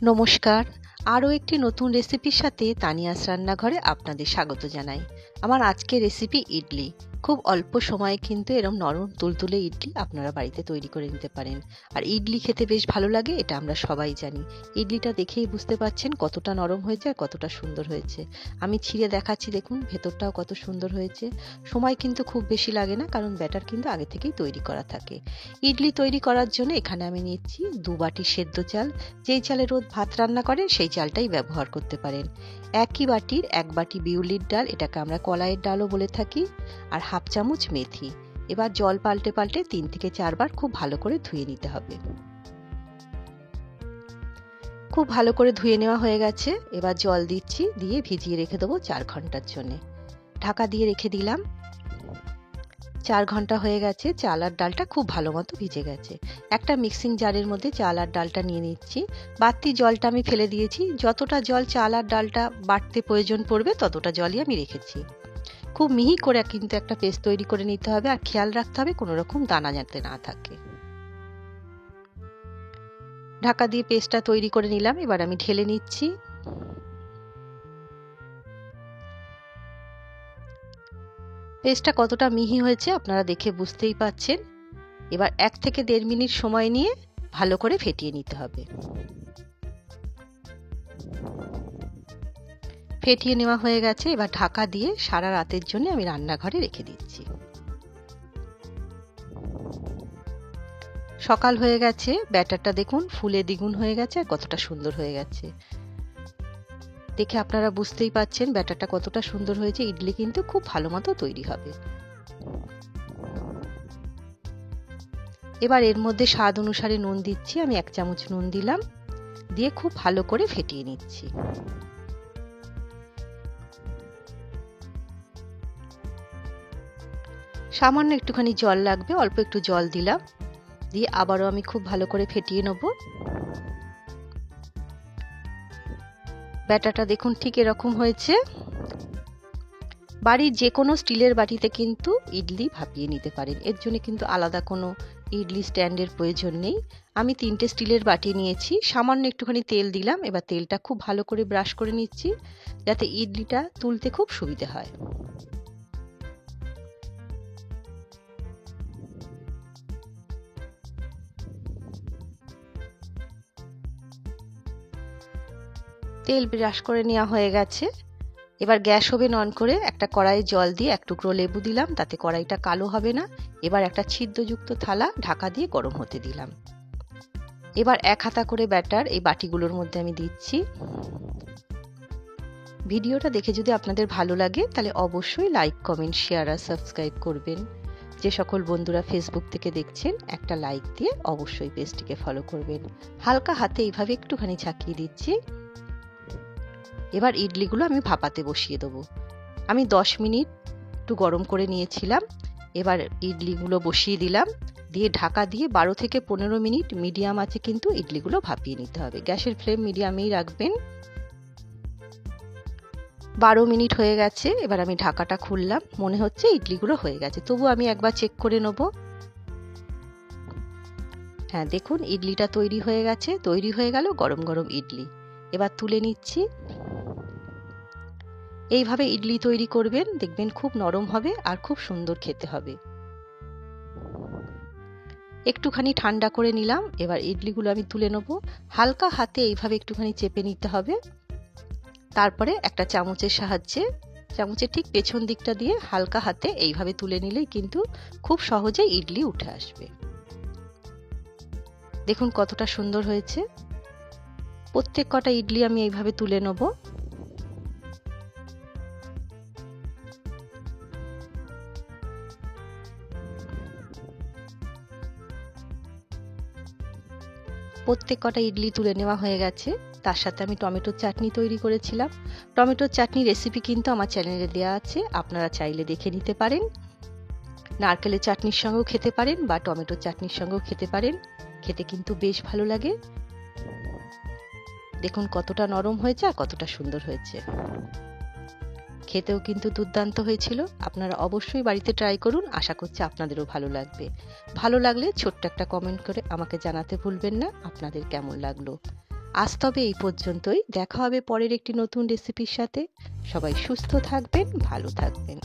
নমস্কার, আরও একটি নতুন রেসিপির সাথে তানিয়াস রান্নাঘরে আপনাদের স্বাগত জানাই। আমার আজকের রেসিপি ইডলি। খুব অল্প সময়ে কিন্তু এরকম নরম তুলতুলে ইডলি আপনারা বাড়িতে তৈরি করে নিতে পারেন। আর ইডলি খেতে বেশ ভালো লাগে, এটা আমরা সবাই জানি। ইডলিটা দেখেই বুঝতে পারছেন কতটা নরম হয়েছে আর কতটা সুন্দর হয়েছে। আমি ছিঁড়ে দেখাচ্ছি, দেখুন ভেতরটাও কত সুন্দর হয়েছে। সময় কিন্তু খুব বেশি লাগে না, কারণ ব্যাটার কিন্তু আগে থেকেই তৈরি করা থাকে। ইডলি তৈরি করার জন্য এখানে আমি নিচ্ছি 2 বাটি সেদ্ধ চাল। যেই চালে রোজ ভাত রান্না করেন সেই চালটাই ব্যবহার করতে পারেন। একই বাটির 1 বাটি বিউলির ডাল, এটাকে আমরা কলাইয়ের ডালও বলে থাকি, আর হাফ চামচ মেথি। এবার জল পাল্টে পাল্টে 3 থেকে 4 বার খুব ভালো করে ধুয়ে নিতে হবে। খুব ভালো করে ধুয়ে নেওয়া হয়ে গেছে। এবার জল দিচ্ছি, দিয়ে ভিজিয়ে রেখে দেবো 4 ঘন্টার জন্য। ঢাকা দিয়ে রেখে দিলাম। 4 ঘন্টা হয়ে গেছে, চাল আর ডালটা খুব ভালো মতো ভিজে গেছে। একটা মিক্সিং জারের মধ্যে চাল আর ডালটা নিয়ে নিচ্ছি। বাড়তি জলটা আমি ফেলে দিয়েছি। যতটা জল চাল আর ডালটা বাটতে প্রয়োজন পড়বে ততটা জলই আমি রেখেছি। খুব মিহি করে কিন্তু একটা পেস্ট তৈরি করে নিতে হবে, আর খেয়াল রাখতে হবে কোনো রকম দানা যাতে না থাকে। ঢাকা দিয়ে পেস্টটা তৈরি করে নিলাম। এবার আমি ঢেলে নিচ্ছি। পেস্টটা কতটা মিহি হয়েছে আপনারা দেখে বুঝতেই পাচ্ছেন। এবার 1 থেকে 1.5 মিনিট সময় নিয়ে ভালো করে ফেটিয়ে নিতে হবে। ফেটিয়ে নেওয়া হয়ে গেছে। এবার ঢাকা দিয়ে সারা রাতের জন্য আমি রান্নাঘরে রেখে দিচ্ছি। সকাল হয়ে গেছে, ব্যাটারটা দেখুন ফুলে দ্বিগুণ হয়ে গেছে আর কতটা সুন্দর হয়ে গেছে। দেখে আপনারা বুঝতেই পাচ্ছেন ব্যাটারটা কতটা সুন্দর হয়েছে। ইডলি কিন্তু খুব ভালো মতো তৈরি হবে। এবার এর মধ্যে স্বাদ অনুসারে নুন দিচ্ছি। আমি 1 চামচ নুন দিলাম, দিয়ে খুব ভালো করে ফেটিয়ে নিচ্ছি। সামান্য একটুখানি জল লাগবে, অল্প একটু জল দিলাম, দিয়ে আবারও আমি খুব ভালো করে ফেটিয়ে নেব। ব্যাটারটা দেখুন ঠিক এরকম হয়েছে। বাড়ির যে কোনো স্টিলের বাটিতে কিন্তু ইডলি ভাপিয়ে নিতে পারেন, এর জন্য কিন্তু আলাদা কোনো ইডলি স্ট্যান্ডের প্রয়োজন নেই। আমি 3টে স্টিলের বাটি নিয়েছি, সামান্য একটুখানি তেল দিলাম। এবার তেলটা খুব ভালো করে ব্রাশ করে নিচ্ছি, যাতে ইডলিটা তুলতে খুব সুবিধে হয়। তেল ব্রাশ করে নেওয়া হয়ে গেছে। এবার গ্যাস ওভেন অন করে একটা কড়াইয়ে জল দিয়ে 1 টুকরো লেবু দিলাম, তাতে কড়াইটা কালো হবে না। এবার একটা ছিদ্রযুক্ত থালা ঢাকা দিয়ে গরম হতে দিলাম। এবার 1 হাতা করে ব্যাটার এই বাটিগুলোর মধ্যে আমি দিচ্ছি। ভিডিওটা দেখে যদি আপনাদের ভালো লাগে তাহলে অবশ্যই লাইক, কমেন্ট, শেয়ার আর সাবস্ক্রাইব করবেন। যে সকল বন্ধুরা ফেসবুক থেকে দেখছেন একটা লাইক দিয়ে অবশ্যই পেজটিকে ফলো করবেন। হালকা হাতে এইভাবে একটুখানি ঝাঁকিয়ে দিচ্ছি। এবার ইডলিগুলো আমি ভাপাতে বসিয়ে দেবো। আমি 10 মিনিট একটু গরম করে নিয়েছিলাম। এবার ইডলিগুলো বসিয়ে দিলাম, দিয়ে ঢাকা দিয়ে 12 থেকে 15 মিনিট মিডিয়াম আঁচে কিন্তু ইডলিগুলো ভাপিয়ে নিতে হবে। গ্যাসের ফ্লেম মিডিয়ামেই রাখবেন। 12 মিনিট হয়ে গেছে। এবার আমি ঢাকাটা খুললাম, মনে হচ্ছে ইডলিগুলো হয়ে গেছে, তবু আমি একবার চেক করে নেব। হ্যাঁ দেখুন ইডলিটা তৈরি হয়ে গেছে। তৈরি হয়ে গেল গরম গরম ইডলি। এবার তুলে নিচ্ছি। এইভাবে ইডলি তৈরি করবেন, দেখবেন খুব নরম হবে আর খুব সুন্দর খেতে হবে। একটুখানি ঠান্ডা করে নিলাম। এবার ইডলিগুলো আমি তুলে নেব। হালকা হাতে এইভাবে একটুখানি চেপে নিতে হবে। তারপরে একটা চামচের সাহায্যে চামচের ঠিক পেছন দিকটা দিয়ে হালকা হাতে এইভাবে তুলে নিলেই কিন্তু খুব সহজেই ইডলি উঠে আসবে। দেখুন কতটা সুন্দর হয়েছে। প্রত্যেক কটা ইডলি আমি এইভাবে তুলে নেব। প্রত্যেক কটা ইডলি তুলে নেওয়া হয়ে গেছে। তার সাথে আমি টমেটোর চাটনি তৈরি করেছিলাম। টমেটোর চাটনি রেসিপি কিন্তু আমার চ্যানেলে দেওয়া আছে, আপনারা চাইলে দেখে নিতে পারেন। নারকেলের চাটনির সঙ্গেও খেতে পারেন বা টমেটোর চাটনির সঙ্গেও খেতে পারেন, খেতে কিন্তু বেশ ভালো লাগে। দেখুন কতটা নরম হয়েছে আর কতটা সুন্দর হয়েছে। খেতেও কিন্তু দুর্দান্ত হয়েছিল। আপনারা অবশ্যই বাড়িতে ট্রাই করুন, আশা করছি আপনাদেরও ভালো লাগবে। ভালো লাগলে ছোট্ট একটা কমেন্ট করে আমাকে জানাতে ভুলবেন না আপনাদের কেমন লাগলো। আজ তবে এই পর্যন্তই। দেখা হবে পরের একটি নতুন রেসিপির সাথে। সবাই সুস্থ থাকবেন, ভালো থাকবেন।